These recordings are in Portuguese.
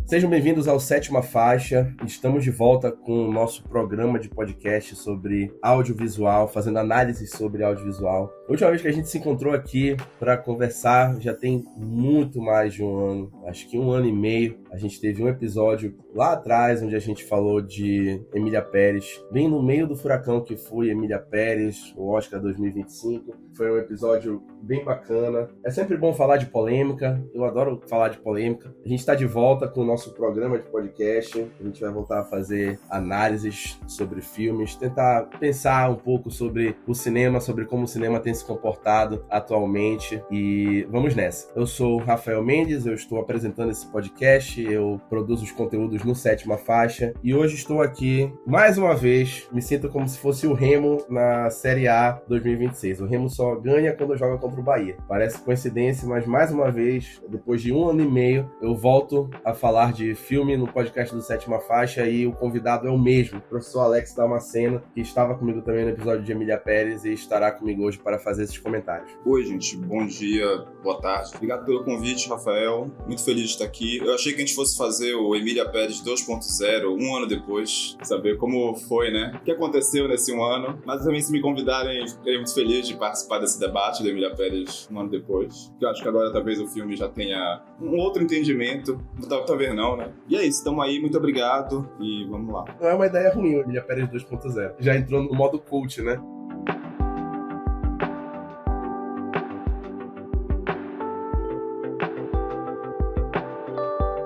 Sejam bem-vindos ao Sétima Faixa. Estamos de volta com o nosso programa de podcast sobre audiovisual, fazendo análises sobre audiovisual. A última vez que a gente se encontrou aqui para conversar já tem muito mais de um ano, acho que 1 ano e meio. A gente teve um episódio lá atrás onde a gente falou de Emília Pérez, bem no meio do furacão que foi Emília Pérez, o Oscar 2025. Foi um episódio bem bacana. É sempre bom falar de polêmica, eu adoro falar de polêmica. A gente está de volta com o nosso programa de podcast. A gente vai voltar a fazer análises sobre filmes, tentar pensar um pouco sobre o cinema, sobre como o cinema tem se comportado atualmente, e vamos nessa. Eu sou o Rafael Mendes, eu estou apresentando esse podcast, eu produzo os conteúdos no Sétima Faixa, e hoje estou aqui, mais uma vez, me sinto como se fosse o Remo na Série A 2026. O Remo só ganha quando joga contra o Bahia. Parece coincidência, mas mais uma vez, depois de 1 ano e meio, eu volto a falar de filme no podcast do Sétima Faixa, e o convidado é o mesmo, o professor Alex Damasceno, que estava comigo também no episódio de Emília Pérez e estará comigo hoje para fazer esses comentários. Oi, gente. Bom dia, boa tarde. Obrigado pelo convite, Rafael. Muito feliz de estar aqui. Eu achei que a gente fosse fazer o Emília Pérez 2.0 1 ano depois, saber como foi, né? O que aconteceu nesse 1 ano. Mas também, se me convidarem, fiquei muito feliz de participar desse debate do Emília Pérez 1 ano depois. Eu acho que agora talvez o filme já tenha um outro entendimento. Talvez não, né? E é isso, estamos aí, muito obrigado e vamos lá. Não é uma ideia ruim o Emília Pérez 2.0. Já entrou no modo cult, né?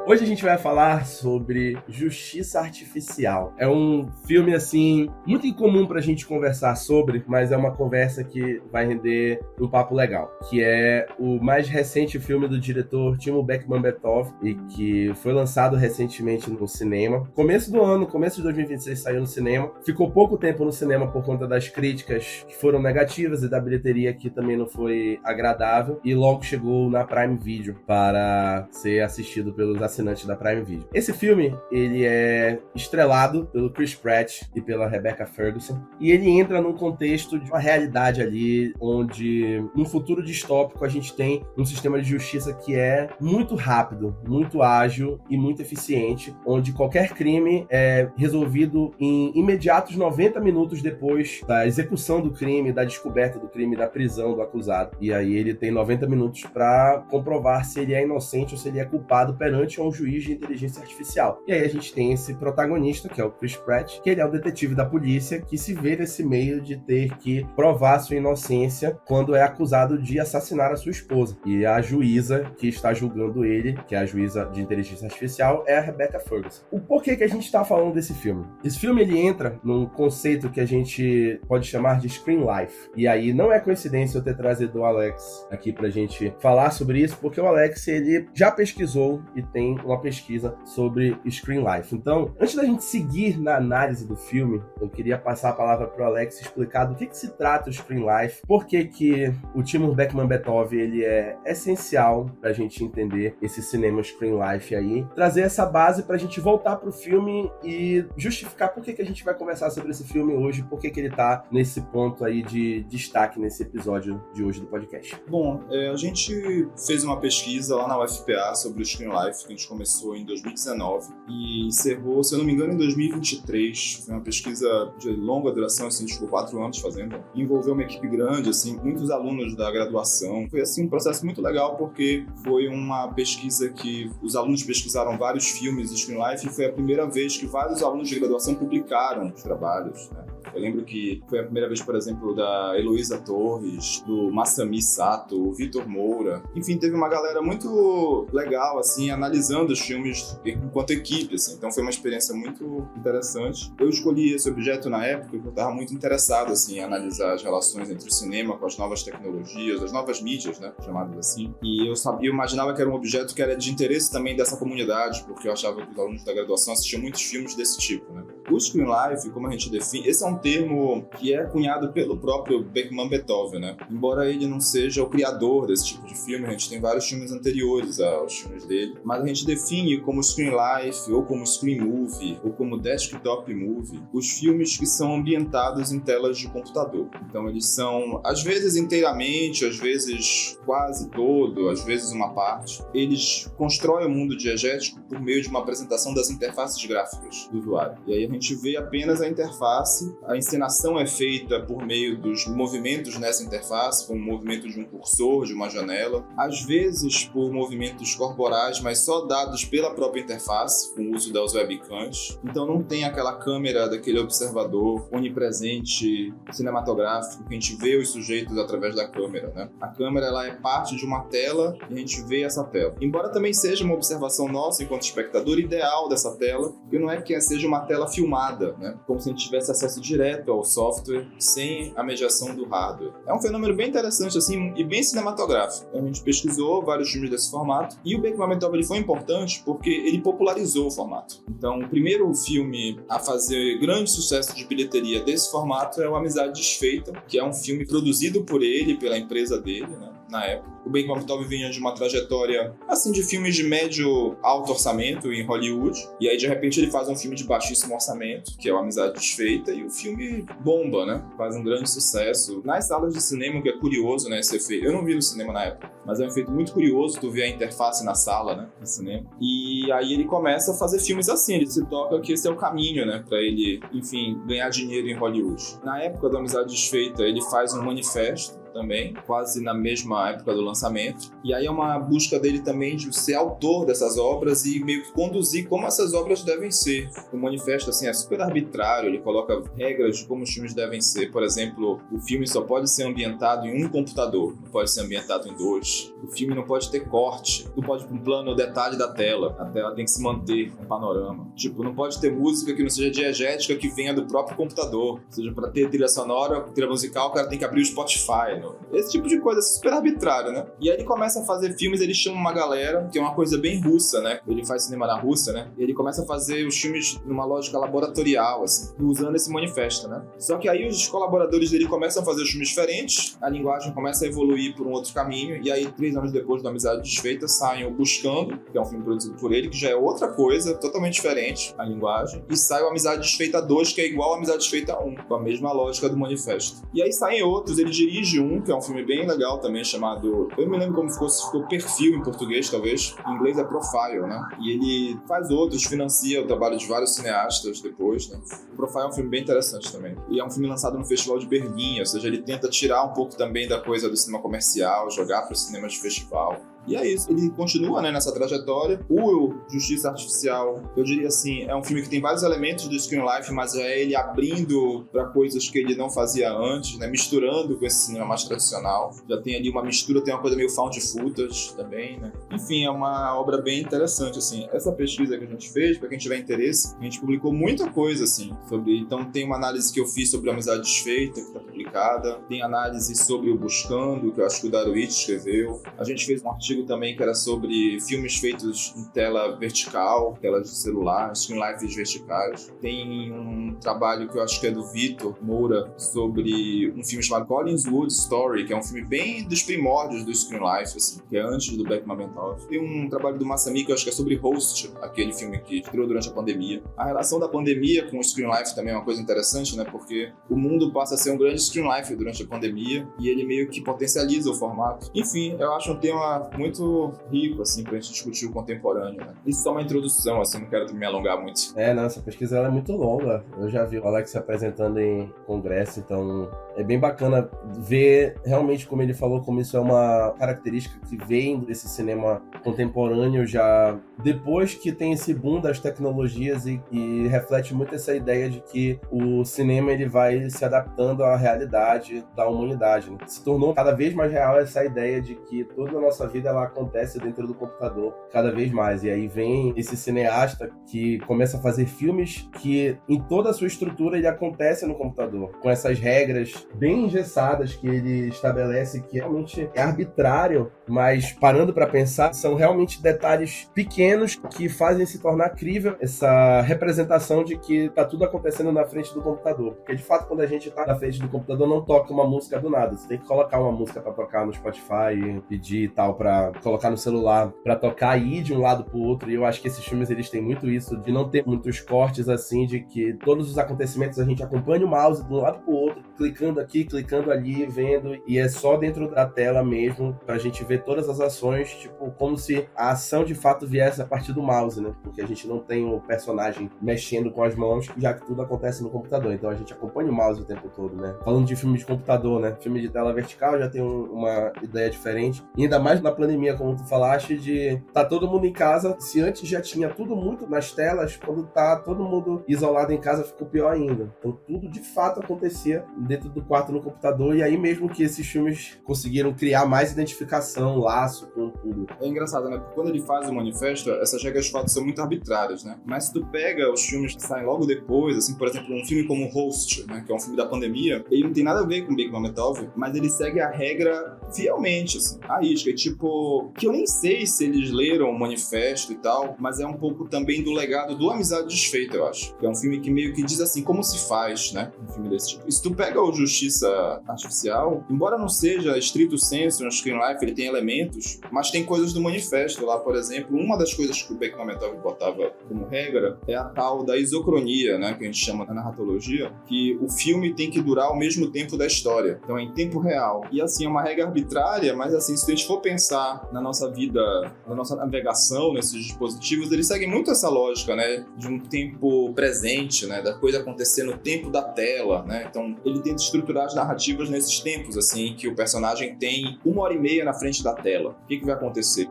Hoje a gente vai falar sobre Justiça Artificial. É um filme, assim, muito incomum pra gente conversar sobre, mas é uma conversa que vai render um papo legal, que é o mais recente filme do diretor Timo Bekmambetov, e que foi lançado recentemente no cinema. Começo do ano, começo de 2026, saiu no cinema. Ficou pouco tempo no cinema por conta das críticas que foram negativas e da bilheteria que também não foi agradável, e logo chegou na Prime Video para ser assistido pelos assinantes da Prime Video. Esse filme, ele é estrelado pelo Chris Pratt e pela Rebecca Ferguson, e ele entra num contexto de uma realidade ali, onde num futuro distópico a gente tem um sistema de justiça que é muito rápido, muito ágil e muito eficiente, onde qualquer crime é resolvido em imediatos 90 minutos depois da execução do crime, da descoberta do crime, da prisão do acusado. E aí ele tem 90 minutos para comprovar se ele é inocente ou se ele é culpado perante um juiz de inteligência artificial. E aí a gente tem esse protagonista, que é o Chris Pratt, que ele é o detetive da polícia, que se vê nesse meio de ter que provar sua inocência quando é acusado de assassinar a sua esposa. E a juíza que está julgando ele, que é a juíza de inteligência artificial, é a Rebecca Ferguson. O porquê que a gente está falando desse filme? Esse filme, ele entra num conceito que a gente pode chamar de Screen Life. E aí não é coincidência eu ter trazido o Alex aqui pra gente falar sobre isso, porque o Alex, ele já pesquisou e tem uma pesquisa sobre Screen Life. Então, antes da gente seguir na análise do filme, eu queria passar a palavra para o Alex explicar do que se trata o Screen Life, por que o Timo Bekmambetov, ele é essencial para a gente entender esse cinema Screen Life aí, trazer essa base para a gente voltar pro filme e justificar por que a gente vai conversar sobre esse filme hoje, por que ele tá nesse ponto aí de destaque nesse episódio de hoje do podcast. Bom, a gente fez uma pesquisa lá na UFPA sobre o Screen Life, que a gente começou em 2019 e encerrou, se eu não me engano, em 2023. Foi uma pesquisa de longa duração, assim, a gente ficou 4 anos fazendo. Envolveu uma equipe grande, assim, muitos alunos da graduação. Foi, assim, um processo muito legal, porque foi uma pesquisa que os alunos pesquisaram vários filmes de Screen Life, e foi a primeira vez que vários alunos de graduação publicaram os trabalhos, né? Eu lembro que foi a primeira vez, por exemplo, da Heloísa Torres, do Masami Sato, o Vitor Moura. Enfim, teve uma galera muito legal, assim, analisando os filmes enquanto equipe, assim. Então foi uma experiência muito interessante. Eu escolhi esse objeto na época porque eu estava muito interessado, assim, em analisar as relações entre o cinema com as novas tecnologias, as novas mídias, né, chamadas assim. E eu imaginava que era um objeto que era de interesse também dessa comunidade, porque eu achava que os alunos da graduação assistiam muitos filmes desse tipo, né. O Screen Life, como a gente define, esse é um termo que é cunhado pelo próprio Beckman Beethoven, né? Embora ele não seja o criador desse tipo de filme, a gente tem vários filmes anteriores aos filmes dele, mas a gente define como Screen Life, ou como Screen Movie, ou como Desktop Movie, os filmes que são ambientados em telas de computador. Então eles são, às vezes inteiramente, às vezes quase todo, às vezes uma parte. Eles constroem o mundo diegético por meio de uma apresentação das interfaces gráficas do usuário. E aí a gente vê apenas a interface, a encenação é feita por meio dos movimentos nessa interface, como o movimento de um cursor, de uma janela, às vezes por movimentos corporais, mas só dados pela própria interface, com o uso das webcams. Então não tem aquela câmera daquele observador onipresente, cinematográfico, que a gente vê os sujeitos através da câmera, né? A câmera ela é parte de uma tela e a gente vê essa tela. Embora também seja uma observação nossa, enquanto espectador, ideal dessa tela, porque não é que seja uma tela filmada, né? Como se a gente tivesse acesso direto ao software, sem a mediação do hardware. É um fenômeno bem interessante, assim, e bem cinematográfico. A gente pesquisou vários filmes desse formato, e o Beckman Beethoven foi importante porque ele popularizou o formato. Então, o primeiro filme a fazer grande sucesso de bilheteria desse formato é o Amizade Desfeita, que é um filme produzido por ele, pela empresa dele, né, na época. O Beckman Beethoven vinha de uma trajetória, assim, de filmes de médio alto orçamento em Hollywood, e aí, de repente, ele faz um filme de baixíssimo orçamento, que é o Amizade Desfeita, e o filme bomba, né? Faz um grande sucesso. Nas salas de cinema, o que é curioso, né, esse efeito. Eu não vi no cinema na época, mas é um efeito muito curioso tu ver a interface na sala, né, no cinema. E aí ele começa a fazer filmes assim, ele se toca que esse é o caminho, né, pra ele, enfim, ganhar dinheiro em Hollywood. Na época do Amizade Desfeita, ele faz um manifesto também, quase na mesma época do lançamento. E aí é uma busca dele também de ser autor dessas obras e meio que conduzir como essas obras devem ser. O manifesto, assim, é super arbitrário, ele coloca regras de como os filmes devem ser. Por exemplo, o filme só pode ser ambientado em um computador, não pode ser ambientado em dois. O filme não pode ter corte, não pode ter um plano detalhe da tela. A tela tem que se manter um panorama. Tipo, não pode ter música que não seja diegética, que venha do próprio computador. Ou seja, para ter trilha sonora, trilha musical, o cara tem que abrir o Spotify. Esse tipo de coisa é super arbitrário, né? E aí ele começa a fazer filmes, ele chama uma galera, que é uma coisa bem russa, né? Ele faz cinema na Rússia, né? E ele começa a fazer os filmes numa lógica laboratorial, assim, usando esse manifesto, né? Só que aí os colaboradores dele começam a fazer os filmes diferentes, a linguagem começa a evoluir por um outro caminho, e aí 3 anos depois da Amizade Desfeita saem o Buscando, que é um filme produzido por ele, que já é outra coisa, totalmente diferente, a linguagem, e sai o Amizade Desfeita 2, que é igual ao Amizade Desfeita 1, com a mesma lógica do manifesto. E aí saem outros, ele dirige um, que é um filme bem legal também, chamado... Eu não me lembro como ficou, se ficou Perfil em português, talvez. Em inglês é Profile, né? E ele faz outros, financia o trabalho de vários cineastas depois, né? O Profile é um filme bem interessante também. E é um filme lançado no Festival de Berlim, ou seja, ele tenta tirar um pouco também da coisa do cinema comercial, jogar para o cinema de festival. E é isso, ele continua, né, nessa trajetória. O Justiça Artificial, eu diria assim, é um filme que tem vários elementos do Screen Life, mas é ele abrindo para coisas que ele não fazia antes, né, misturando com esse cinema mais tradicional. Já tem ali uma mistura, tem uma coisa meio found footage também, né. Enfim, é uma obra bem interessante, assim. Essa pesquisa que a gente fez, para quem tiver interesse, a gente publicou muita coisa, assim, sobre... Então tem uma análise que eu fiz sobre a Amizade Desfeita, que está publicada. Tem análise sobre o Buscando, que eu acho que o Darwich escreveu. A gente fez um artigo também que era sobre filmes feitos em tela vertical, tela de celular, screen lives verticais. Tem um trabalho que eu acho que é do Vitor Moura sobre um filme chamado Collingswood Story, que é um filme bem dos primórdios do screen life, assim, que é antes do Beckman Beethoven. Tem um trabalho do Masami que eu acho que é sobre Host, aquele filme que estreou durante a pandemia. A relação da pandemia com o screen life também é uma coisa interessante, né? Porque o mundo passa a ser um grande screen life durante a pandemia e ele meio que potencializa o formato. Enfim, eu acho um tema muito rico, assim, pra gente discutir o contemporâneo, né? Isso só uma introdução, assim, não quero me alongar muito. Não, essa pesquisa ela é muito longa. Eu já vi o Alex se apresentando em congresso, então é bem bacana ver realmente, como ele falou, como isso é uma característica que vem desse cinema contemporâneo já depois que tem esse boom das tecnologias e reflete muito essa ideia de que o cinema ele vai se adaptando à realidade da humanidade, né? Se tornou cada vez mais real essa ideia de que toda a nossa vida ela acontece dentro do computador cada vez mais. E aí vem esse cineasta que começa a fazer filmes que, em toda a sua estrutura, ele acontece no computador, com essas regras bem engessadas que ele estabelece, que realmente é arbitrário, mas parando para pensar, são realmente detalhes pequenos que fazem se tornar crível essa representação de que tá tudo acontecendo na frente do computador. Porque, de fato, quando a gente tá na frente do computador, não toca uma música do nada. Você tem que colocar uma música para tocar no Spotify, pedir e tal, para colocar no celular, para tocar e ir de um lado pro outro. E eu acho que esses filmes, eles têm muito isso, de não ter muitos cortes, assim, de que todos os acontecimentos a gente acompanha o mouse de um lado pro outro, clicando aqui, clicando ali, vendo, e é só dentro da tela mesmo, pra gente ver todas as ações, tipo, como se a ação de fato viesse a partir do mouse, né? Porque a gente não tem o personagem mexendo com as mãos, já que tudo acontece no computador. Então a gente acompanha o mouse o tempo todo, né? Falando de filme de computador, né? Filme de tela vertical já tem uma ideia diferente. E ainda mais na pandemia, como tu falaste, de tá todo mundo em casa. Se antes já tinha tudo muito nas telas, quando tá todo mundo isolado em casa, ficou pior ainda. Então tudo de fato acontecia dentro do quarto no computador. E aí mesmo que esses filmes conseguiram criar mais identificação, laço com o público. É engraçado, né? Porque quando ele faz o manifesto, essas regras de fato são muito arbitrárias, né? Mas se tu pega os filmes que saem logo depois, assim, por exemplo, um filme como Host, né? Que é um filme da pandemia, ele não tem nada a ver com Big Mametov, mas ele segue a regra fielmente, assim, a risca. E, tipo, que eu nem sei se eles leram o manifesto e tal, mas é um pouco também do legado do Amizade Desfeita, eu acho. Que é um filme que meio que diz assim, como se faz, né? Um filme desse tipo. E se tu pega o Justiça Artificial, embora não seja estrito sensu no Screen Life, ele tem elementos, mas tem coisas do manifesto lá, por exemplo. Uma das coisas que o Beck Mametov botava como regra é a tal da isocronia, né? Que a gente chama na narratologia, que o filme tem que durar ao mesmo tempo da história. Então é em tempo real. E assim, é uma regra arbitrária, mas assim, se a gente for pensar na nossa vida, na nossa navegação nesses dispositivos, eles seguem muito essa lógica, né? De um tempo presente, né? Da coisa acontecer no tempo da tela, né? Então ele tenta estruturar as narrativas nesses tempos, assim, que o personagem tem 1h30 na frente da tela. O que vai acontecer?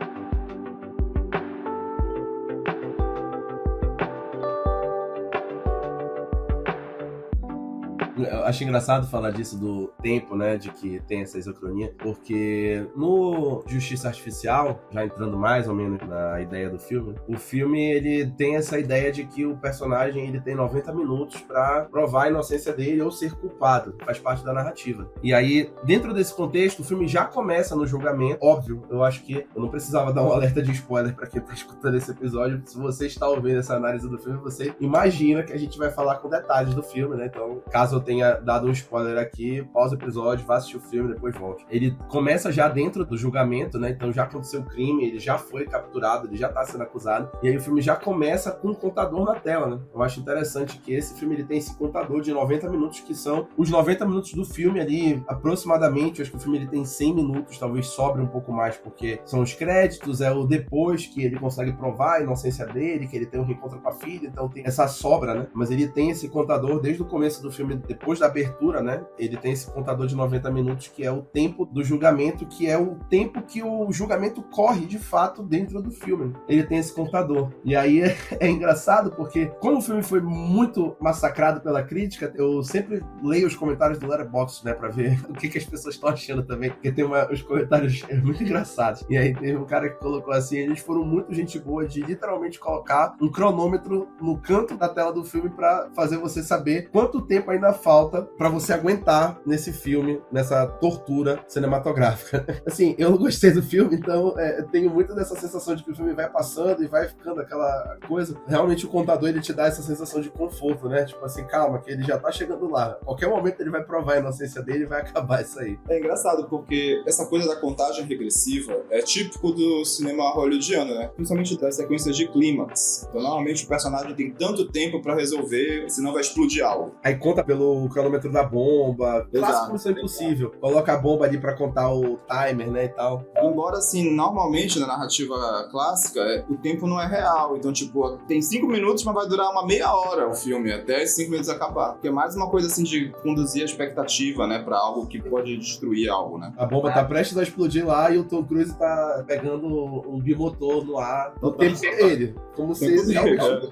Eu acho engraçado falar disso do tempo, né, de que tem essa isocronia, porque no Justiça Artificial, já entrando mais ou menos na ideia do filme, o filme, ele tem essa ideia de que o personagem, ele tem 90 minutos pra provar a inocência dele ou ser culpado, faz parte da narrativa. E aí, dentro desse contexto, o filme já começa no julgamento, óbvio, eu acho que eu não precisava dar um alerta de spoiler pra quem tá escutando esse episódio, se você está ouvindo essa análise do filme, você imagina que a gente vai falar com detalhes do filme, né, então, caso eu tenha dado um spoiler aqui, pausa o episódio, vá assistir o filme, depois volte. Ele começa já dentro do julgamento, né? Então já aconteceu o crime, ele já foi capturado, ele já tá sendo acusado, e aí o filme já começa com um contador na tela, né? Eu acho interessante que esse filme, ele tem esse contador de 90 minutos, que são os 90 minutos do filme ali, aproximadamente. Eu acho que o filme, ele tem 100 minutos, talvez sobre um pouco mais, porque são os créditos, é o depois que ele consegue provar a inocência dele, que ele tem um reencontro com a filha, então tem essa sobra, né? Mas ele tem esse contador desde o começo do filme, depois da abertura, né? Ele tem esse contador de 90 minutos, que é o tempo do julgamento, que é o tempo que o julgamento corre, de fato, dentro do filme. Ele tem esse contador. E aí é engraçado, porque como o filme foi muito massacrado pela crítica, eu sempre leio os comentários do Letterboxd, né? Pra ver o que as pessoas estão achando também, porque tem os comentários muito engraçados. E aí teve um cara que colocou assim, eles foram muito gente boa de literalmente colocar um cronômetro no canto da tela do filme pra fazer você saber quanto tempo ainda falta pra você aguentar nesse filme, nessa tortura cinematográfica. Assim, eu não gostei do filme, então tenho muito dessa sensação de que o filme vai passando e vai ficando aquela coisa. Realmente o contador, ele te dá essa sensação de conforto, né? Tipo assim, calma, que ele já tá chegando lá. A qualquer momento ele vai provar a inocência dele e vai acabar isso aí. É engraçado, porque essa coisa da contagem regressiva é típico do cinema hollywoodiano, né? Principalmente das sequências de clímax. Então, normalmente o personagem tem tanto tempo pra resolver, senão vai explodir algo. Aí conta pelo cronômetro da bomba, clássico Missão Impossível. Coloca a bomba ali pra contar o timer, né, e tal. Embora, assim, normalmente na narrativa clássica, o tempo não é real. Então, tipo, tem 5 minutos, mas vai durar uma meia hora o filme, até os 5 minutos acabar. Porque é mais uma coisa, assim, de conduzir a expectativa, né, pra algo que pode destruir algo, né? A bomba tá prestes a explodir lá e o Tom Cruise tá pegando um bimotor no ar. O tempo dele. Como se ele realmente...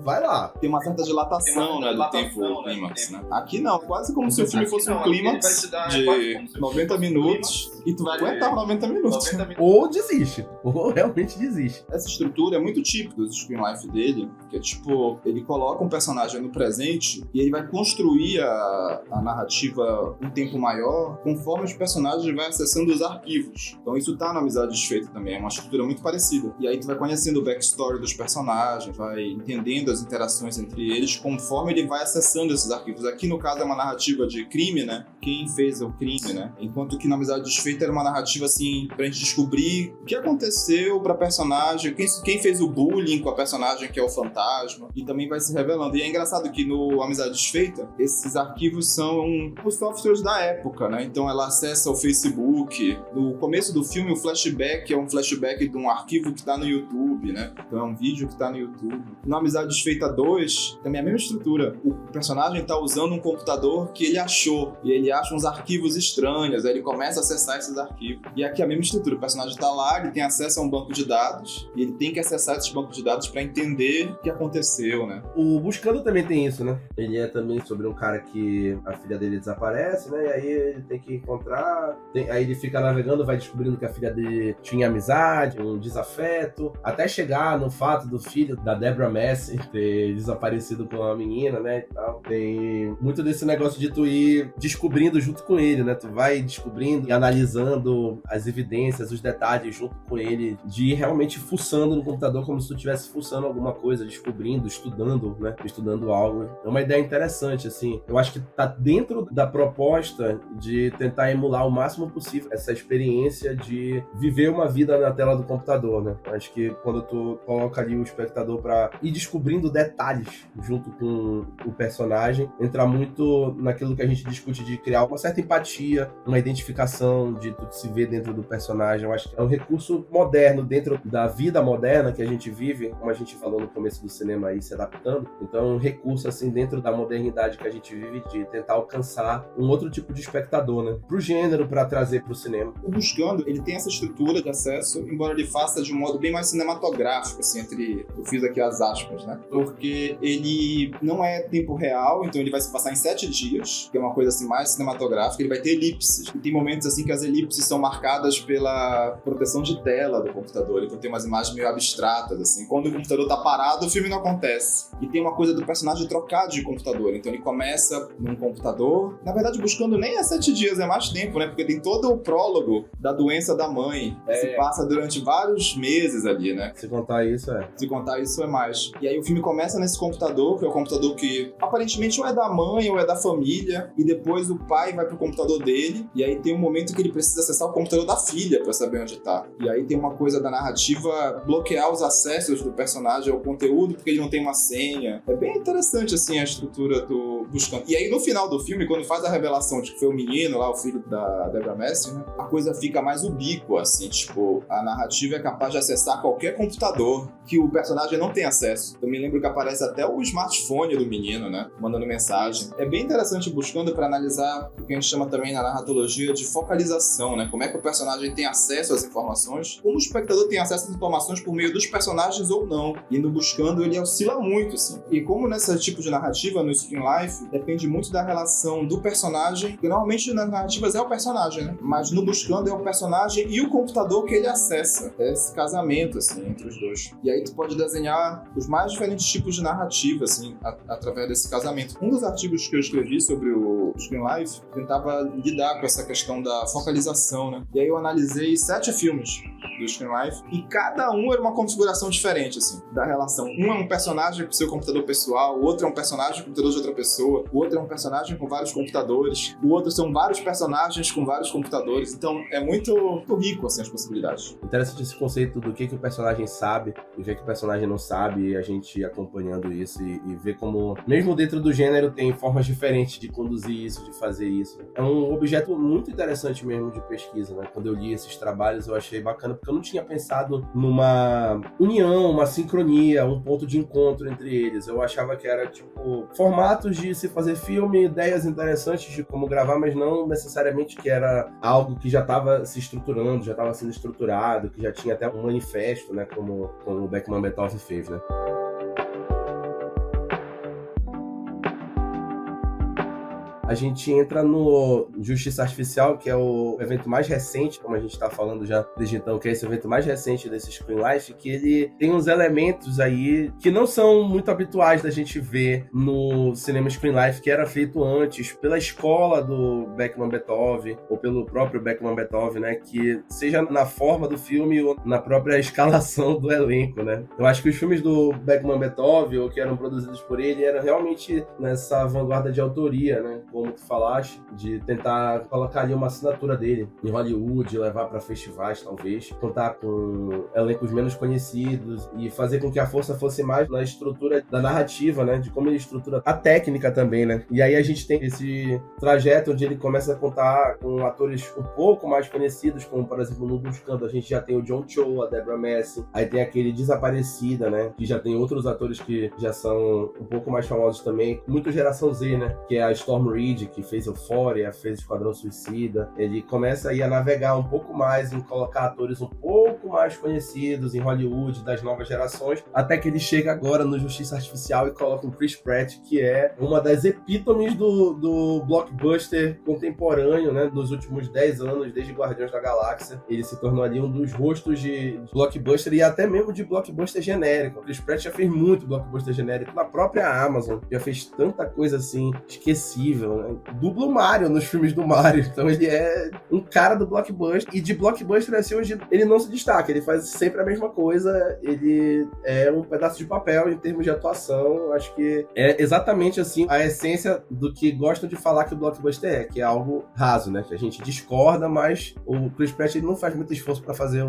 Vai lá. Tem uma certa dilatação, né, do tempo clímax. acontece, né? Aqui não, quase como se o filme fosse um clímax de 90 minutos e tu vai aguentar 90 minutos. Ou desiste, ou realmente desiste. Essa estrutura é muito típica do Screen Life dele, que é tipo, ele coloca um personagem no presente e ele vai construir a narrativa um tempo maior conforme os personagens vão acessando os arquivos. Então isso tá na Amizade Desfeita também, é uma estrutura muito parecida. E aí tu vai conhecendo o backstory dos personagens, vai entendendo as interações entre eles conforme ele vai acessando esses arquivos. Aqui no caso é uma narrativa de crime, né? Quem fez o crime, né? Enquanto que na Amizade Desfeita era uma narrativa assim, pra gente descobrir o que aconteceu pra personagem, quem fez o bullying com a personagem que é o fantasma, e também vai se revelando. E é engraçado que no Amizade Desfeita, esses arquivos são os softwares da época, né? Então ela acessa o Facebook. No começo do filme, o flashback é um flashback de um arquivo que tá no YouTube, né? Então é um vídeo que tá no YouTube. No Amizade Desfeita 2, também é a mesma estrutura. O personagem tá usando um computador que ele achou, e ele acha uns arquivos estranhos, aí ele começa a acessar esses arquivos. E aqui é a mesma estrutura. O personagem tá lá, ele tem acesso a um banco de dados, e ele tem que acessar esses bancos de dados pra entender o que aconteceu, né? O Buscando também tem isso, né? Ele é também sobre um cara que a filha dele desaparece, né? E aí ele tem que encontrar... Aí ele fica navegando, vai descobrindo que a filha dele tinha amizade, um desafeto, até chegar no fato do filho da Deborah Massey ter desaparecido com uma menina, né? E tal. Tem muito desse negócio de tu ir descobrindo junto com ele, né? Tu vai descobrindo e analisando as evidências, os detalhes junto com ele, de ir realmente fuçando no computador como se tu estivesse fuçando alguma coisa, descobrindo, estudando, né? Estudando algo. É uma ideia interessante, assim. Eu acho que tá dentro da proposta de tentar emular o máximo possível essa experiência de viver uma vida na tela do computador, né? Eu acho que quando tu coloca ali o espectador pra ir descobrindo detalhes junto com o personagem, entrar muito naquilo que a gente discute de criar uma certa empatia, uma identificação, de tu se ver dentro do personagem. Eu acho que é um recurso moderno dentro da vida moderna que a gente vive, como a gente falou no começo do cinema aí, se adaptando. Então é um recurso, assim, dentro da modernidade que a gente vive, de tentar alcançar um outro tipo de espectador, né? Pro gênero, pra trazer pro cinema. O Buscando, ele tem essa estrutura de acesso, embora ele faça de um modo bem mais cinematográfico, assim, eu fiz aqui as aspas, né? Porque ele não é tempo real, então ele vai se passar em 7 dias, que é uma coisa, assim, mais cinematográfica. Ele vai ter elipses. E tem momentos, assim, que as elipses são marcadas pela proteção de tela do computador. Então tem umas imagens meio abstratas, assim. Quando o computador tá parado, o filme não acontece. E tem uma coisa do personagem trocar de computador. Então ele começa num computador. Na verdade, Buscando nem é 7 dias, é mais tempo, né? Porque tem todo o prólogo da doença da mãe. Que se passa durante vários meses ali, né? Se contar isso, Se contar isso, é mais. E aí o filme começa nesse computador, que é o computador que aparentemente ou é da mãe ou é da família. E depois o pai vai pro computador dele. E aí tem um momento que ele precisa acessar o computador da filha pra saber onde tá. E aí tem uma coisa da narrativa bloquear os acessos do personagem ao conteúdo porque ele não tem uma senha. É bem interessante, assim, a estrutura do Buscando. E aí no final do filme, quando faz a revelação de que foi o menino lá, o filho da Deborah Massey, né, a coisa fica mais ubíqua, assim, tipo, a narrativa é capaz de acessar qualquer computador que o personagem não tem acesso. Eu me lembro que aparece até o smartphone do menino, né, mandando mensagem. É bem interessante Buscando para analisar o que a gente chama também na narratologia de focalização, né, como é que o personagem tem acesso às informações, como o espectador tem acesso às informações por meio dos personagens ou não. E no Buscando ele oscila muito, assim. E como nesse tipo de narrativa, no Screen Life, depende muito da relação do personagem, que normalmente nas narrativas é o personagem, né? Mas no Buscando é o personagem e o computador que ele acessa. É esse casamento, assim, entre os dois. E aí tu pode desenhar os mais diferentes tipos de narrativa, assim, através desse casamento. Um dos artigos que eu escrevi sobre o Screen Life tentava lidar com essa questão da focalização, né? E aí eu analisei 7 filmes do Screen Life e cada um era uma configuração diferente, assim, da relação. Um é um personagem com seu computador pessoal, o outro é um personagem com o computador de outra pessoa, o outro é um personagem com vários computadores, o outro são vários personagens com vários computadores. Então é muito rico, assim, as possibilidades. Interessante esse conceito do que o personagem sabe e o que o personagem não sabe, e a gente acompanhando isso e ver como, mesmo dentro do gênero, tem formas diferentes de conduzir isso, de fazer isso. É um objeto muito interessante mesmo de pesquisa, né? Quando eu li esses trabalhos, eu achei bacana, porque eu não tinha pensado numa união, uma sincronia, um ponto de encontro entre eles. Eu achava que era, tipo, formatos de se fazer filme, ideias interessantes de como gravar, mas não necessariamente que era algo que já estava se estruturando, já estava sendo estruturado, que já tinha até um manifesto, né, como o Beckman Betoff fez, né? a gente entra no Justiça Artificial, que é o evento mais recente, como a gente tá falando já desde então, que é esse evento mais recente desse Screen Life, que ele tem uns elementos aí que não são muito habituais da gente ver no cinema Screen Life, que era feito antes pela escola do Beckman Beethoven, ou pelo próprio Beckman Beethoven, né, que seja na forma do filme ou na própria escalação do elenco, né. Eu acho que os filmes do Beckman Beethoven, ou que eram produzidos por ele, eram realmente nessa vanguarda de autoria, né, como tu falaste, de tentar colocar ali uma assinatura dele em Hollywood, levar para festivais, talvez, contar com elencos menos conhecidos e fazer com que a força fosse mais na estrutura da narrativa, né, de como ele estrutura a técnica também, né. E aí a gente tem esse trajeto onde ele começa a contar com atores um pouco mais conhecidos, como, por exemplo, no Buscando, a gente já tem o John Cho, a Deborah Messing, aí tem aquele Desaparecida, né, que já tem outros atores que já são um pouco mais famosos também, muito geração Z, né, que é a Storm Reid, que fez Euphoria, fez Esquadrão Suicida. Ele começa aí a navegar um pouco mais em colocar atores um pouco mais conhecidos em Hollywood, das novas gerações, até que ele chega agora no Justiça Artificial e coloca um Chris Pratt, que é uma das epítomes do blockbuster contemporâneo, né, nos últimos 10 anos, desde Guardiões da Galáxia. Ele se tornou ali um dos rostos de blockbuster e até mesmo de blockbuster genérico. O Chris Pratt já fez muito blockbuster genérico na própria Amazon, já fez tanta coisa assim esquecível, né? Dubla o Mario nos filmes do Mario, então ele é um cara do blockbuster, e de blockbuster assim, hoje ele não se destaca, ele faz sempre a mesma coisa, ele é um pedaço de papel em termos de atuação. Acho que é exatamente assim a essência do que gostam de falar que o blockbuster é, que é algo raso, né, que a gente discorda, mas o Chris Pratt ele não faz muito esforço pra fazer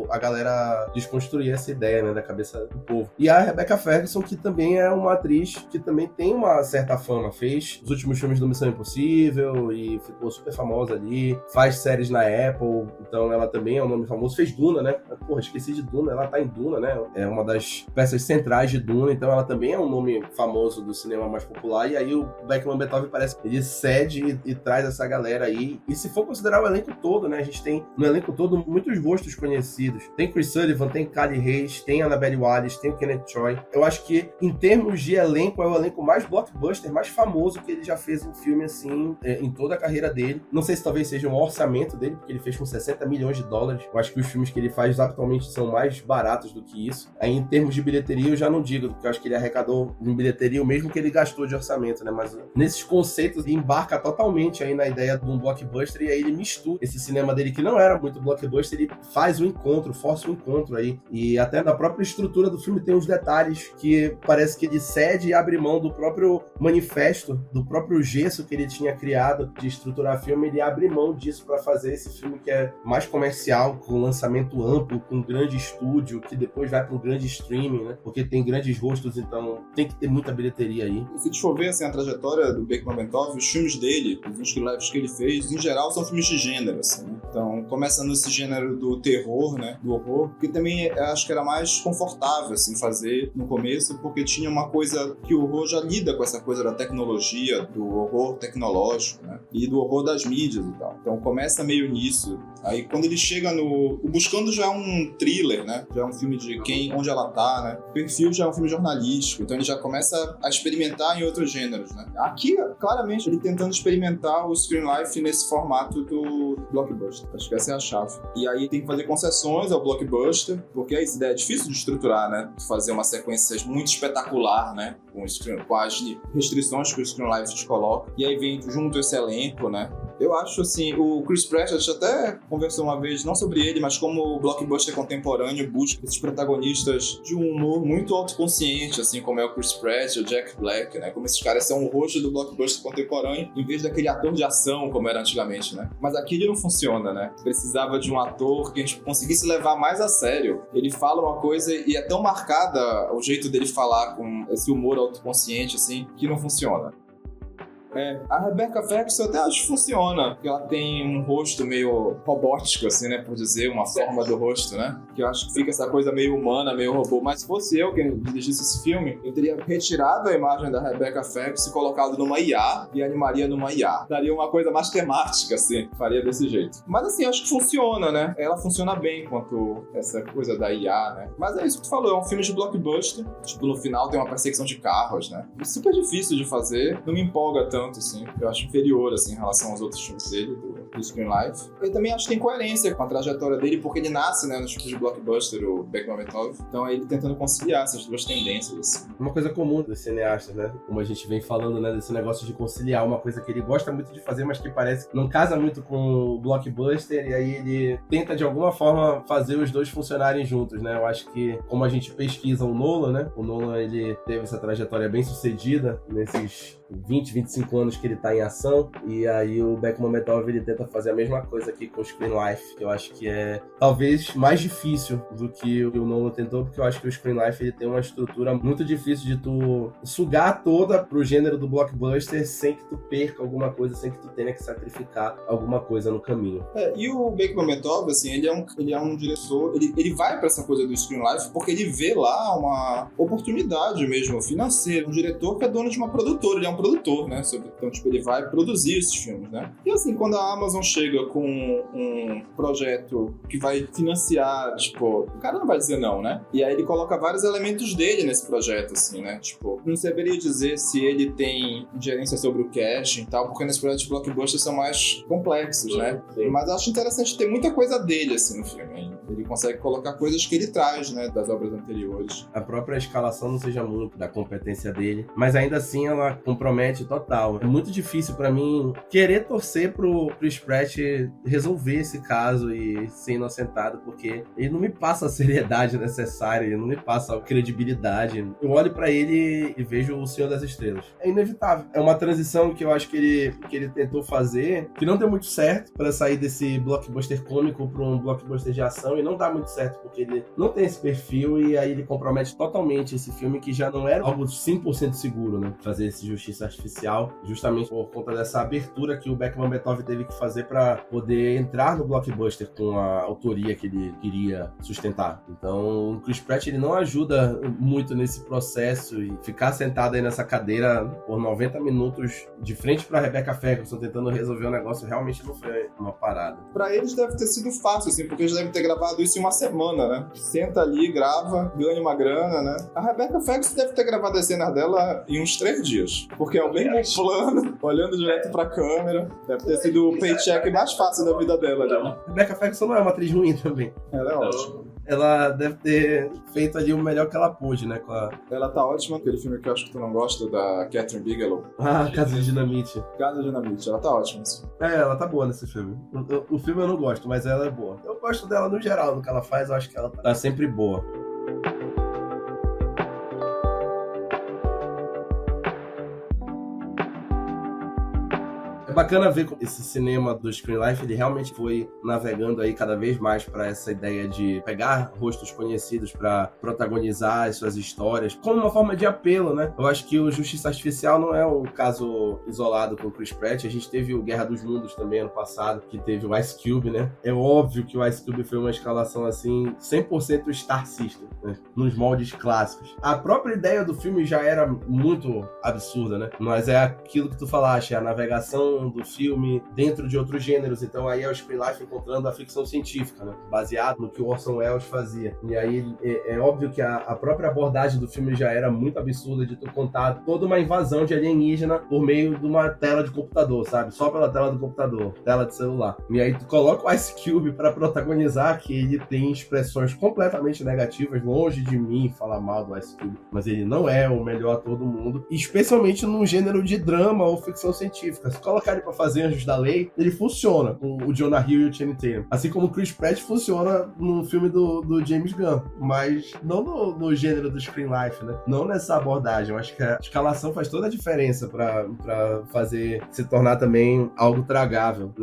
a galera desconstruir essa ideia, né, da cabeça do povo. E a Rebecca Ferguson, que também é uma atriz que também tem uma certa fama, fez os últimos filmes do Missão Impossível e ficou super famosa ali, faz séries na Apple, então ela também é um nome famoso, fez Duna, né, porra, esqueci de Duna, ela tá em Duna, né, é uma das peças centrais de Duna, então ela também é um nome famoso do cinema mais popular, e aí o Beckman Beethoven parece que ele cede e traz essa galera aí, e se for considerar o elenco todo, né, a gente tem no elenco todo muitos rostos conhecidos, tem Chris Sullivan, tem Callie Hayes, tem Annabelle Wallis, tem o Kenneth Choi. Eu acho que em termos de elenco é o elenco mais blockbuster, mais famoso que ele já fez um filme assim em toda a carreira dele. Não sei se talvez seja um orçamento dele, porque ele fez com 60 milhões de dólares. Eu acho que os filmes que ele faz atualmente são mais baratos do que isso. Aí em termos de bilheteria eu já não digo, porque eu acho que ele arrecadou em bilheteria o mesmo que ele gastou de orçamento, né? Mas nesses conceitos ele embarca totalmente aí na ideia de um blockbuster, e aí ele mistura esse cinema dele que não era muito blockbuster, ele faz um encontro, força um encontro aí. E até na própria estrutura do filme tem uns detalhes que parece que ele cede e abre mão do próprio manifesto, do próprio gesso que ele tinha criado de estruturar filme, ele abre mão disso para fazer esse filme que é mais comercial, com lançamento amplo, com grande estúdio, que depois vai para um grande streaming, né? Porque tem grandes rostos, então tem que ter muita bilheteria aí. Se a gente for ver assim, a trajetória do Beckman Beethoven, os filmes dele, os screenlives que ele fez, em geral são filmes de gênero, assim, né? Então, começa nesse gênero do terror, né? Do horror, que também eu acho que era mais confortável, assim, fazer no começo, porque tinha uma coisa que o horror já lida com essa coisa da tecnologia, do horror tecnológico, né? E do horror das mídias e tal. Então, começa meio nisso. Aí, quando ele chega no... O Buscando já é um thriller, né? Já é um filme de onde ela tá, né? O Perfil já é um filme jornalístico, então ele já começa a experimentar em outros gêneros, né? Aqui, claramente, ele tentando experimentar o Screen Life nesse formato do blockbuster. Acho que essa é a chave. E aí tem que fazer concessões ao blockbuster, porque essa ideia é difícil de estruturar, né? Fazer uma sequência muito espetacular, né? Com as restrições que o Screen Life te coloca. E aí vem junto esse elenco, né? Eu acho, assim, o Chris Pratt, a gente até conversou uma vez, não sobre ele, mas como o blockbuster contemporâneo busca esses protagonistas de um humor muito autoconsciente, assim, como é o Chris Pratt, o Jack Black, né? Como esses caras são o rosto do blockbuster contemporâneo, em vez daquele ator de ação, como era antigamente, né? Mas aqui ele não funciona, né? Precisava de um ator que a gente conseguisse levar mais a sério. Ele fala uma coisa e é tão marcada o jeito dele falar com esse humor autoconsciente, assim, que não funciona. A Rebecca Ferguson eu até acho que funciona, porque ela tem um rosto meio robótico, assim, né, por dizer, uma forma do rosto, né, que eu acho que fica essa coisa meio humana, meio robô. Mas se fosse eu quem dirigisse esse filme, eu teria retirado a imagem da Rebecca Ferguson e colocado numa IA e animaria numa IA. Daria uma coisa mais temática, assim, faria desse jeito. Mas assim, acho que funciona, né, ela funciona bem quanto essa coisa da IA, né. Mas é isso que tu falou, é um filme de blockbuster, tipo, no final tem uma perseguição de carros, né, super difícil de fazer, não me empolga tanto tanto, assim, porque eu acho inferior, assim, em relação aos outros filmes dele, do Screen Life. Eu também acho que tem coerência com a trajetória dele, porque ele nasce, né, nos filmes de blockbuster, o Bekmambetov, então é ele tentando conciliar essas duas tendências, assim. Uma coisa comum dos cineastas, né, como a gente vem falando, né, desse negócio de conciliar uma coisa que ele gosta muito de fazer, mas que parece que não casa muito com o blockbuster, e aí ele tenta, de alguma forma, fazer os dois funcionarem juntos, né. Eu acho que, como a gente pesquisa o Nolan, né, o Nolan, ele teve essa trajetória bem sucedida nesses 20, 25 anos que ele tá em ação, e aí o Bekmambetov, ele tenta fazer a mesma coisa aqui com o Screen Life, que eu acho que é talvez mais difícil do que o Nolan tentou, porque eu acho que o Screen Life, ele tem uma estrutura muito difícil de tu sugar toda pro gênero do blockbuster sem que tu perca alguma coisa, sem que tu tenha que sacrificar alguma coisa no caminho. E o Bekmambetov, assim, ele é um diretor, ele vai pra essa coisa do Screen Life porque ele vê lá uma oportunidade mesmo financeira, um diretor que é dono de uma produtora, ele é um produtor, né? Então, tipo, ele vai produzir esses filmes, né? E assim, quando a Amazon chega com um projeto que vai financiar, tipo, o cara não vai dizer não, né? E aí ele coloca vários elementos dele nesse projeto, assim, né? Tipo, não saberia dizer se ele tem ingerência sobre o cash e tal, porque nesses projetos de blockbuster são mais complexos, né? Sim. Mas eu acho interessante ter muita coisa dele, assim, no filme. Ele consegue colocar coisas que ele traz, né, das obras anteriores. A própria escalação não seja muito da competência dele, mas ainda assim ela compromete total. É muito difícil pra mim querer torcer pro Spratt resolver esse caso e ser inocentado, porque ele não me passa a seriedade necessária, ele não me passa a credibilidade. Eu olho pra ele e vejo o Senhor das Estrelas. É inevitável. É uma transição que eu acho que ele tentou fazer, que não deu muito certo pra sair desse blockbuster cômico pra um blockbuster de ação, e não dá muito certo porque ele não tem esse perfil, e aí ele compromete totalmente esse filme, que já não era algo 100% seguro, né? Fazer esse Justiça Artificial, justamente por conta dessa abertura que o Bekmambetov teve que fazer pra poder entrar no blockbuster com a autoria que ele queria sustentar. Então, o Chris Pratt, ele não ajuda muito nesse processo, e ficar sentado aí nessa cadeira por 90 minutos de frente pra Rebecca Ferguson tentando resolver o negócio realmente não foi uma parada. Pra eles deve ter sido fácil, assim, porque eles devem ter gravado isso em uma semana, né? Senta ali, grava, ganha uma grana, né? A Rebecca Ferguson deve ter gravado as cenas dela em uns 3 dias, porque é o mesmo plano, olhando direto pra câmera. Deve ter sido o paycheck mais fácil da vida dela, né? Rebecca Ferguson não é uma atriz ruim também. Ela é ótima. Ela deve ter feito ali o melhor que ela pôde, né? Ela tá ótima. Aquele filme que eu acho que tu não gosta, da Catherine Bigelow. Casa de Dinamite. Casa de Dinamite, ela tá ótima. Assim. Ela tá boa nesse filme. O filme eu não gosto, mas ela é boa. Eu gosto dela no geral, no que ela faz, eu acho que ela tá sempre boa. É bacana ver como esse cinema do Screen Life, ele realmente foi navegando aí cada vez mais para essa ideia de pegar rostos conhecidos para protagonizar as suas histórias, como uma forma de apelo, né? Eu acho que o Justiça Artificial não é um caso isolado com o Chris Pratt. A gente teve o Guerra dos Mundos também ano passado, que teve o Ice Cube, né? É óbvio que o Ice Cube foi uma escalação assim, 100% Star System, né? Nos moldes clássicos. A própria ideia do filme já era muito absurda, né? Mas é aquilo que tu falaste, a navegação do filme dentro de outros gêneros. Então aí é o Screen Life encontrando a ficção científica, né? Baseado no que o Orson Welles fazia. E aí é óbvio que a própria abordagem do filme já era muito absurda, de tu contar toda uma invasão de alienígena por meio de uma tela de computador, sabe? Só pela tela do computador, tela de celular. E aí tu coloca o Ice Cube pra protagonizar, que ele tem expressões completamente negativas, longe de mim falar mal do Ice Cube, mas ele não é o melhor ator do mundo, especialmente num gênero de drama ou ficção científica. Se colocar ele pra fazer Anjos da Lei, ele funciona com o Jonah Hill e o Channing Tatum. Assim como o Chris Pratt funciona no filme do James Gunn, mas não no gênero do Screen Life, né? Não nessa abordagem. Eu acho que a escalação faz toda a diferença pra fazer se tornar também algo tragável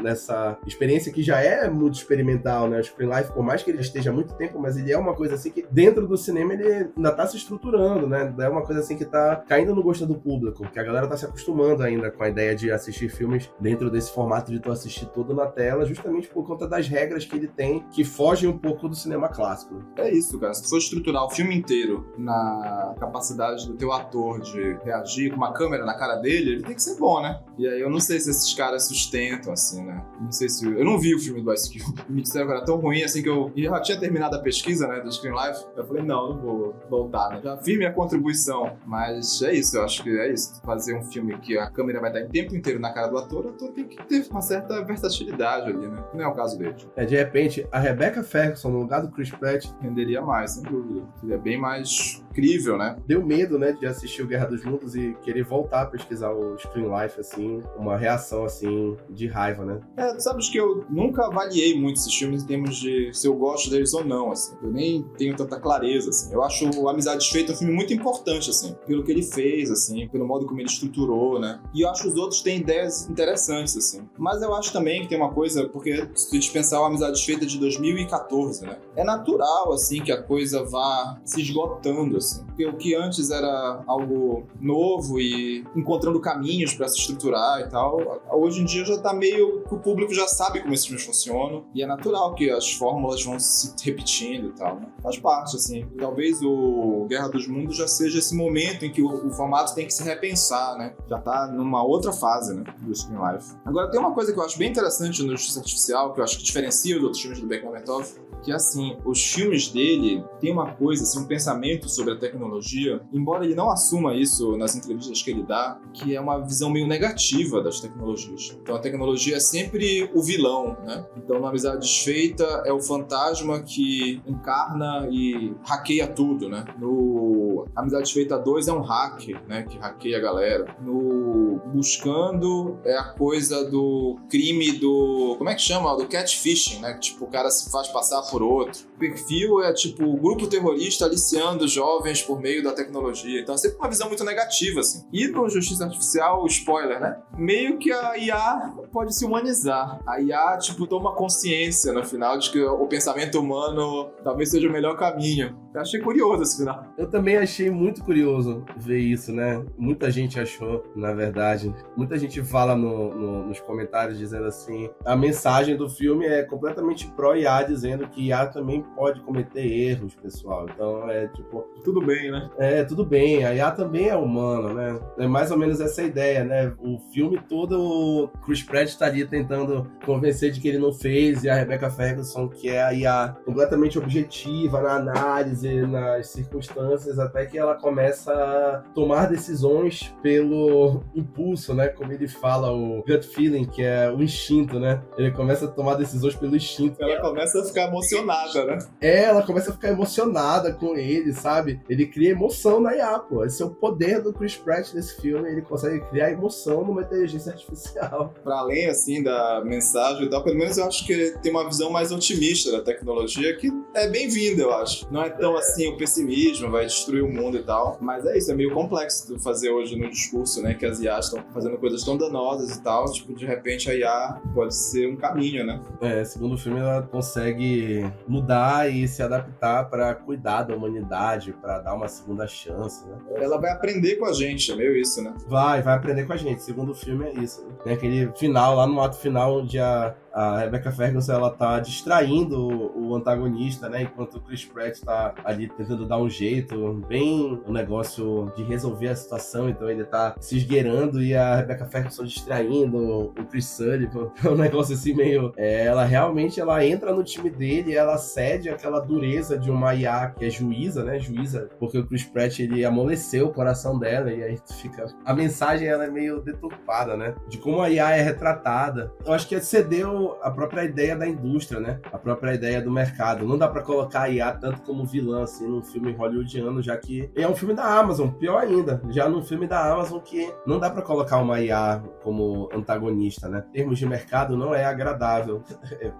nessa experiência que já é muito experimental, né? O Screen Life, por mais que ele esteja há muito tempo, mas ele é uma coisa assim que dentro do cinema ele ainda tá se estruturando, né? É uma coisa assim que tá caindo no gosto do público, que a galera tá se acostumando ainda com a ideia de assistir assistir filmes dentro desse formato de tu assistir tudo na tela, justamente por conta das regras que ele tem, que fogem um pouco do cinema clássico. É isso, cara. Se tu for estruturar o filme inteiro na capacidade do teu ator de reagir com uma câmera na cara dele, ele tem que ser bom, né? E aí eu não sei se esses caras sustentam, assim, né? Não sei se... Eu não vi o filme do Ice Cube. Me disseram que era tão ruim, assim, que eu já tinha terminado a pesquisa, né, do Screen Life. Eu falei, não vou voltar, né? Já fiz minha contribuição. Mas é isso, eu acho que é isso. Fazer um filme que a câmera vai estar o tempo inteiro na cara do ator, o ator tem que ter uma certa versatilidade ali, né? Não é o caso dele. De repente, a Rebecca Ferguson, no lugar do Chris Pratt, renderia mais, sem dúvida. Seria bem mais incrível, né? Deu medo, né, de assistir o Guerra dos Mundos e querer voltar a pesquisar o Screen Life, assim, uma reação, assim, de raiva, né? Tu sabes que eu nunca avaliei muito esses filmes em termos de se eu gosto deles ou não, assim. Eu nem tenho tanta clareza, assim. Eu acho o Amizade Desfeita um filme muito importante, assim, pelo que ele fez, assim, pelo modo como ele estruturou, né? E eu acho que os outros têm ideias interessantes, assim. Mas eu acho também que tem uma coisa, porque se tu dispensar o Amizade Desfeita de 2014, né? É natural, assim, que a coisa vá se esgotando, assim. Porque o que antes era algo novo e encontrando caminhos pra se estruturar e tal, hoje em dia já tá meio que o público já sabe como esses filmes funcionam e é natural que as fórmulas vão se repetindo e tal, né? Faz parte, assim. Talvez o Guerra dos Mundos já seja esse momento em que o formato tem que se repensar, né? Já tá numa outra fase, né, do Screen Life. Agora, tem uma coisa que eu acho bem interessante no Justiça Artificial, que eu acho que diferencia os outros filmes do Beck Mametov, que assim, os filmes dele têm uma coisa, assim, um pensamento sobre a tecnologia, embora ele não assuma isso nas entrevistas que ele dá, que é uma visão meio negativa das tecnologias. Então a tecnologia é sempre o vilão, né? Então no Amizade Desfeita é o fantasma que encarna e hackeia tudo, né? No Amizade Desfeita 2 é um hack, né? Que hackeia a galera. No Buscando é a coisa do crime do... Como é que chama? Do catfishing, né? Que tipo, o cara se faz passar por outro. O perfil é tipo o grupo terrorista aliciando jovens por meio da tecnologia. Então é sempre uma visão muito negativa, assim. E no Justiça Artificial, spoiler, né? Meio que a IA pode se humanizar. A IA, tipo, toma consciência no final de que o pensamento humano talvez seja o melhor caminho. Eu achei curioso esse final. Eu também achei muito curioso ver isso, né? Muita gente achou, na verdade. Muita gente fala nos comentários dizendo assim, a mensagem do filme é completamente pró-IA, dizendo que IA também pode cometer erros, pessoal. Então é tipo... Tudo bem, né? Tudo bem. A IA também é humana, né? É mais ou menos essa ideia, né? O filme todo, o Chris Pratt estaria tentando convencer de que ele não fez, e a Rebecca Ferguson, que é a IA completamente objetiva na análise, nas circunstâncias, até que ela começa a tomar decisões pelo impulso, né? Como ele fala, o gut feeling, que é o instinto, né? Ele começa a tomar decisões pelo instinto. Ela começa a ficar emocionada, né? Ela começa a ficar emocionada com ele, sabe? Ele cria emoção na IA, pô. Esse é o poder do Chris Pratt nesse filme, ele consegue criar emoção numa inteligência artificial. Pra além, assim, da mensagem e tal, pelo menos eu acho que ele tem uma visão mais otimista da tecnologia, que é bem-vinda, eu acho. Não é tão, assim, o pessimismo, vai destruir o mundo e tal, mas é isso, é meio complexo de fazer hoje no discurso, né, que as IAs estão fazendo coisas tão danosas e tal, tipo, de repente a IA pode ser um caminho, né? Segundo o filme, ela consegue mudar e se adaptar pra cuidar da humanidade, pra dar uma segunda chance, né? Ela vai aprender com a gente, é meio isso, né? Vai aprender com a gente. Segundo o filme é isso. Tem aquele final, lá no ato final, onde a Rebecca Ferguson, ela tá distraindo o antagonista, né? Enquanto o Chris Pratt tá ali tentando dar um jeito, bem um negócio de resolver a situação. Então ele tá se esgueirando e a Rebecca Ferguson distraindo o Chris Sullivan. É um negócio assim meio... ela realmente, ela entra no time dele e ela cede aquela dureza de uma IA que é juíza, né? Juíza, porque o Chris Pratt, ele amoleceu o coração dela e aí fica... A mensagem, ela é meio deturpada, né? De como a IA é retratada. Eu acho que cedeu a própria ideia da indústria, né? A própria ideia do mercado. Não dá pra colocar a IA tanto como vilã, assim, num filme hollywoodiano, já que é um filme da Amazon, pior ainda. Já num filme da Amazon que não dá pra colocar uma IA como antagonista, né? Em termos de mercado, não é agradável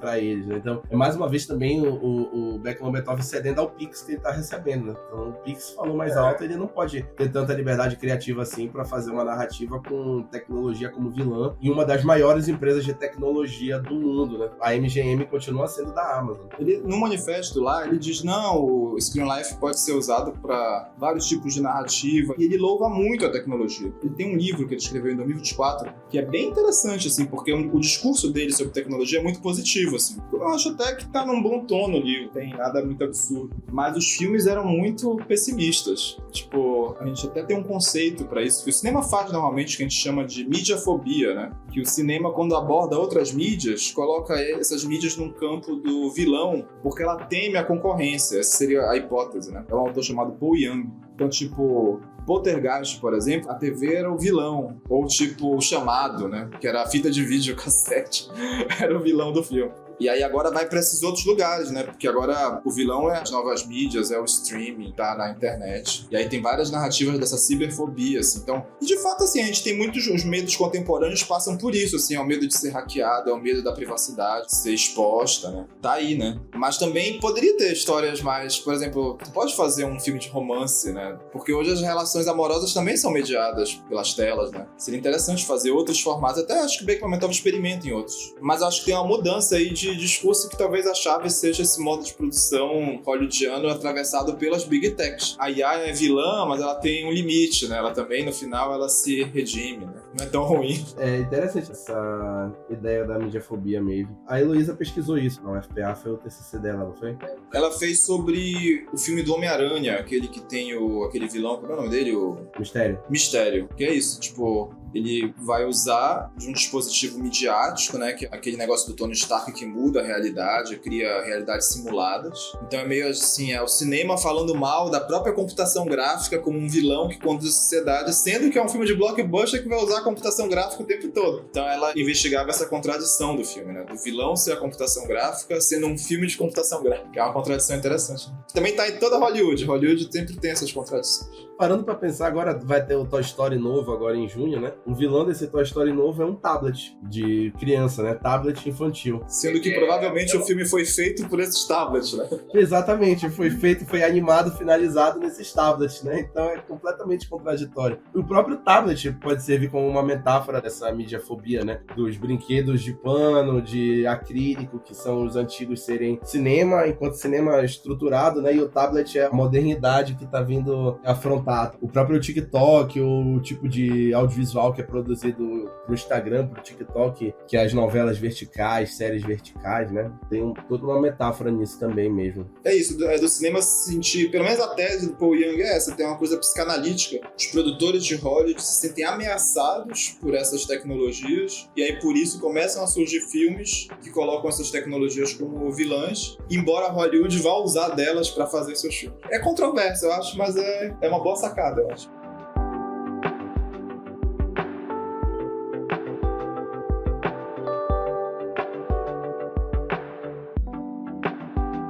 pra eles, né? Então, mais uma vez, também o Beckman Beethoven cedendo ao Pix que ele tá recebendo, né? Então o Pix falou mais alto, ele não pode ter tanta liberdade criativa assim para fazer uma narrativa com tecnologia como vilã e uma das maiores empresas de tecnologia do mundo, né? A MGM continua sendo da Amazon. Ele, no manifesto lá, ele diz, não, o Screen Life pode ser usado para vários tipos de narrativa, e ele louva muito a tecnologia. Ele tem um livro que ele escreveu em 2024, que é bem interessante, assim, porque o discurso dele sobre tecnologia é muito positivo, assim. Eu acho até que tá num bom tono ali, não tem nada muito absurdo. Mas os filmes eram muito pessimistas. Tipo, a gente até tem um conceito para isso, que o cinema faz normalmente, que a gente chama de mídiafobia, né? Que o cinema, quando aborda outras mídias, coloca essas mídias num campo do vilão, porque ela teme a concorrência. Essa seria a hipótese, né? É um autor chamado Paul Young. Então, tipo, Poltergeist, por exemplo, a TV era o vilão. Ou, tipo, o Chamado, né? Que era a fita de vídeo cassete. Era o vilão do filme. E aí agora vai para esses outros lugares, né? Porque agora o vilão é as novas mídias, é o streaming, tá na internet. E aí tem várias narrativas dessa ciberfobia, assim. Então, e de fato, assim, a gente tem muitos os medos contemporâneos passam por isso, assim. É o medo de ser hackeado, é o medo da privacidade, de ser exposta, né? Tá aí, né? Mas também poderia ter histórias mais... Por exemplo, tu pode fazer um filme de romance, né? Porque hoje as relações amorosas também são mediadas pelas telas, né? Seria interessante fazer outros formatos. Até acho que o Beckman Beethoven experimenta em outros. Mas acho que tem uma mudança aí de discurso que talvez a chave seja esse modo de produção hollywoodiano atravessado pelas big techs. A IA é vilã, mas ela tem um limite, né? Ela também, no final, ela se redime, né? Não é tão ruim. É interessante essa ideia da midiafobia mesmo. A Heloísa pesquisou isso na UFPA, foi o TCC dela, não foi? Ela fez sobre o filme do Homem-Aranha, aquele que tem aquele vilão, como é o nome dele? Mistério. Que é isso, tipo... Ele vai usar de um dispositivo midiático, né? Que é aquele negócio do Tony Stark que muda a realidade, cria realidades simuladas. Então é meio assim, é o cinema falando mal da própria computação gráfica como um vilão que conduz a sociedade, sendo que é um filme de blockbuster que vai usar a computação gráfica o tempo todo. Então ela investigava essa contradição do filme, né? Do vilão ser a computação gráfica, sendo um filme de computação gráfica. É uma contradição interessante. Também tá em toda Hollywood. Hollywood sempre tem essas contradições. Parando pra pensar, agora vai ter o Toy Story novo agora em junho, né? O vilão desse Toy Story novo é um tablet de criança, né? Tablet infantil. Sendo que provavelmente o filme foi feito por esses tablets, né? Exatamente, foi animado, finalizado nesses tablets, né? Então é completamente contraditório. O próprio tablet pode servir como uma metáfora dessa midiafobia, né? Dos brinquedos de pano, de acrílico, que são os antigos serem cinema, enquanto cinema é estruturado, né? E o tablet é a modernidade que tá vindo afrontar o próprio TikTok, o tipo de audiovisual que é produzido pro Instagram, pro TikTok, que é as novelas verticais, séries verticais, né? Tem toda uma metáfora nisso também mesmo. É isso, do cinema se sentir, pelo menos a tese do Paul Young é essa, tem uma coisa psicanalítica. Os produtores de Hollywood se sentem ameaçados por essas tecnologias, e aí por isso começam a surgir filmes que colocam essas tecnologias como vilãs, embora Hollywood vá usar delas para fazer seus filmes. É controverso, eu acho, mas é uma boa sacada, eu acho.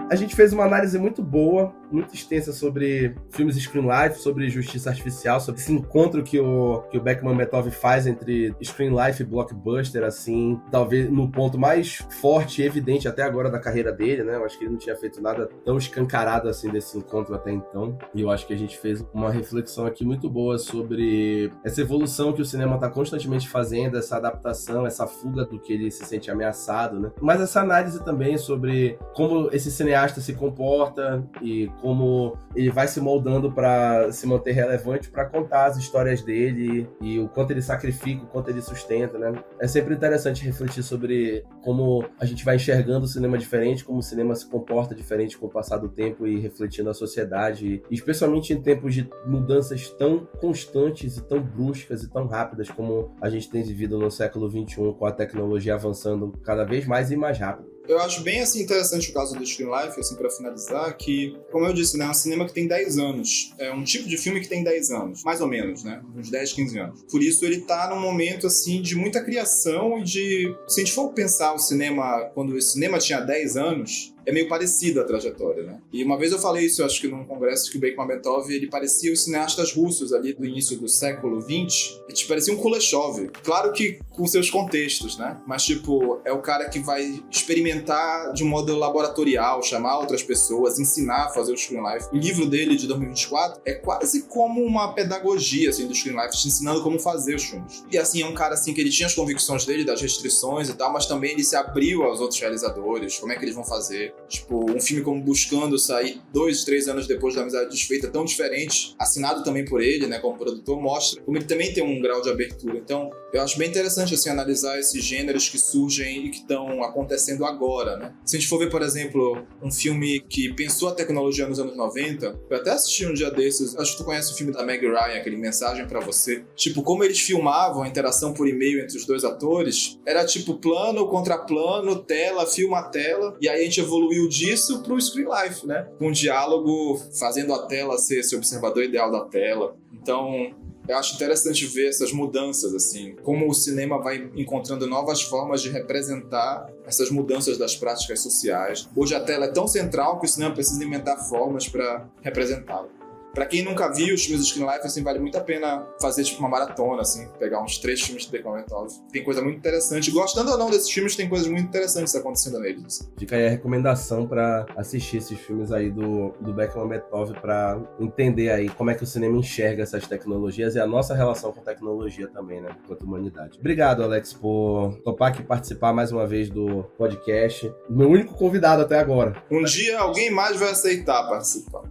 A gente fez uma análise muito boa, muito extensa sobre filmes Screen Life, sobre justiça artificial, sobre esse encontro que o Beckman Beethoven faz entre Screen Life e blockbuster, assim, talvez no ponto mais forte e evidente até agora da carreira dele, né? Eu acho que ele não tinha feito nada tão escancarado assim desse encontro até então. E eu acho que a gente fez uma reflexão aqui muito boa sobre essa evolução que o cinema está constantemente fazendo, essa adaptação, essa fuga do que ele se sente ameaçado, né? Mas essa análise também sobre como esse cineasta se comporta e como ele vai se moldando para se manter relevante, para contar as histórias dele e o quanto ele sacrifica, o quanto ele sustenta, né? É sempre interessante refletir sobre como a gente vai enxergando o cinema diferente, como o cinema se comporta diferente com o passar do tempo e refletindo a sociedade, e especialmente em tempos de mudanças tão constantes e tão bruscas e tão rápidas como a gente tem vivido no século XXI, com a tecnologia avançando cada vez mais e mais rápido. Eu acho bem assim, interessante o caso do Screen Life, assim, para finalizar, que, como eu disse, né, é um cinema que tem 10 anos. É um tipo de filme que tem 10 anos, mais ou menos, né? Uns 10, 15 anos. Por isso ele tá num momento, assim, de muita criação e de... Se a gente for pensar o cinema, quando o cinema tinha 10 anos, é meio parecida a trajetória, né? E uma vez eu falei isso, acho que num congresso, que o Bekmambetov, ele parecia os cineastas russos ali do início do século XX, ele parecia um Kuleshov. Claro que com seus contextos, né? Mas, tipo, é o cara que vai experimentar de um modo laboratorial, chamar outras pessoas, ensinar a fazer o Screen Life. O livro dele, de 2024, é quase como uma pedagogia, assim, do Screen Life, te ensinando como fazer os filmes. E, assim, é um cara, assim, que ele tinha as convicções dele, das restrições e tal, mas também ele se abriu aos outros realizadores, como é que eles vão fazer. Tipo, um filme como Buscando sair 2, 3 anos depois da Amizade Desfeita, tão diferente, assinado também por ele, né, como produtor, mostra como ele também tem um grau de abertura. Então, eu acho bem interessante, assim, analisar esses gêneros que surgem e que estão acontecendo agora, né? Se a gente for ver, por exemplo, um filme que pensou a tecnologia nos anos 90, eu até assisti um dia desses, acho que tu conhece o filme da Meg Ryan, aquele Mensagem Pra Você. Tipo, como eles filmavam a interação por e-mail entre os dois atores, era tipo plano contra plano, tela, filma a tela, e aí a gente evoluiu disso pro Screen Life, né? Com um diálogo fazendo a tela ser esse observador ideal da tela. Então, eu acho interessante ver essas mudanças, assim, como o cinema vai encontrando novas formas de representar essas mudanças das práticas sociais. Hoje a tela é tão central que o cinema precisa inventar formas para representá-la. Pra quem nunca viu os filmes do Screen Life, assim, vale muito a pena fazer tipo uma maratona, assim, pegar uns 3 filmes do Bekmambetov. Tem coisa muito interessante. Gostando ou não desses filmes, tem coisas muito interessantes acontecendo neles. Assim. Fica aí a recomendação pra assistir esses filmes aí do Bekmambetov pra entender aí como é que o cinema enxerga essas tecnologias e a nossa relação com tecnologia também, né, enquanto humanidade. Obrigado, Alex, por topar aqui participar mais uma vez do podcast. Meu único convidado até agora. Um dia alguém mais vai aceitar participar.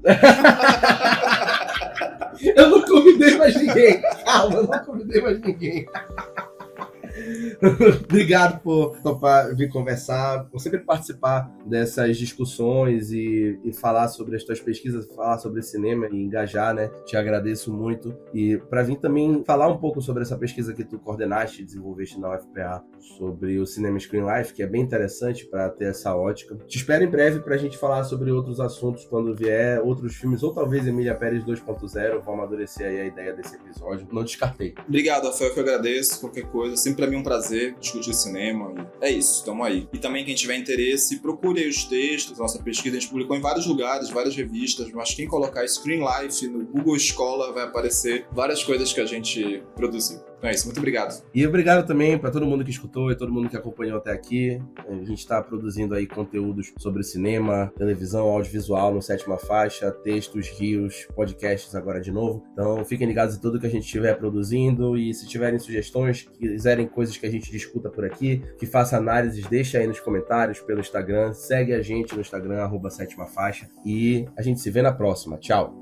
Eu não convidei mais ninguém. Calma, eu não convidei mais ninguém. Obrigado por topar, vir conversar, por sempre participar dessas discussões e falar sobre as tuas pesquisas, falar sobre cinema e engajar, né? Te agradeço muito. E para vir também falar um pouco sobre essa pesquisa que tu coordenaste e desenvolveste na UFPA sobre o cinema Screen Life, que é bem interessante para ter essa ótica. Te espero em breve para a gente falar sobre outros assuntos quando vier, outros filmes, ou talvez Emília Pérez 2.0. Vou amadurecer aí a ideia desse episódio. Não descartei. Obrigado, Rafael, que eu agradeço. Qualquer coisa, sempre pra mim é um prazer discutir cinema. E é isso, tamo aí. E também quem tiver interesse, procure aí os textos, nossa pesquisa. A gente publicou em vários lugares, várias revistas, mas quem colocar Screen Life no Google Escola vai aparecer várias coisas que a gente produziu. Então é isso, muito obrigado. E obrigado também para todo mundo que escutou e todo mundo que acompanhou até aqui. A gente está produzindo aí conteúdos sobre cinema, televisão, audiovisual no Sétima Faixa, textos, rios, podcasts agora de novo. Então fiquem ligados em tudo que a gente estiver produzindo e se tiverem sugestões, quiserem coisas que a gente discuta por aqui, que faça análises, deixa aí nos comentários pelo Instagram, segue a gente no Instagram, @sétimafaixa, e a gente se vê na próxima. Tchau!